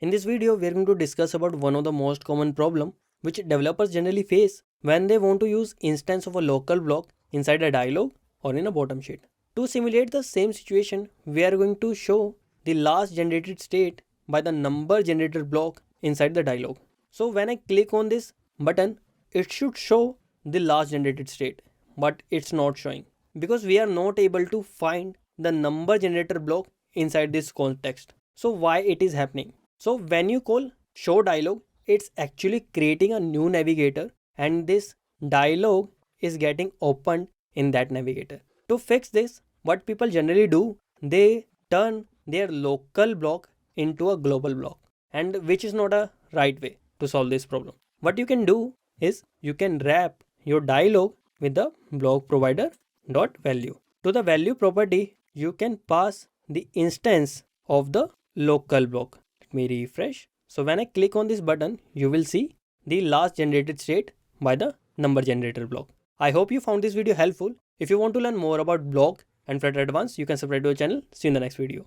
In this video, we are going to discuss about one of the most common problem which developers generally face when they want to use instance of a local block inside a dialog or in a bottom sheet. To simulate the same situation, we are going to show the last generated state by the number generator block inside the dialog. So when I click on this button, it should show the last generated state, but it's not showing because we are not able to find the number generator block inside this context. So why it is happening? So when you call show dialog, it's actually creating a new navigator and this dialog is getting opened in that navigator. To fix this, what people generally do, they turn their local block into a global block, and which is not a right way to solve this problem. What you can do is you can wrap your dialog with the blocprovider.value. To the value property, you can pass the instance of the local block. Let me refresh. So when I click on this button, you will see the last generated state by the number generator block. I hope you found this video helpful. If you want to learn more about Bloc and Flutter Advanced, you can subscribe to our channel. See you in the next video.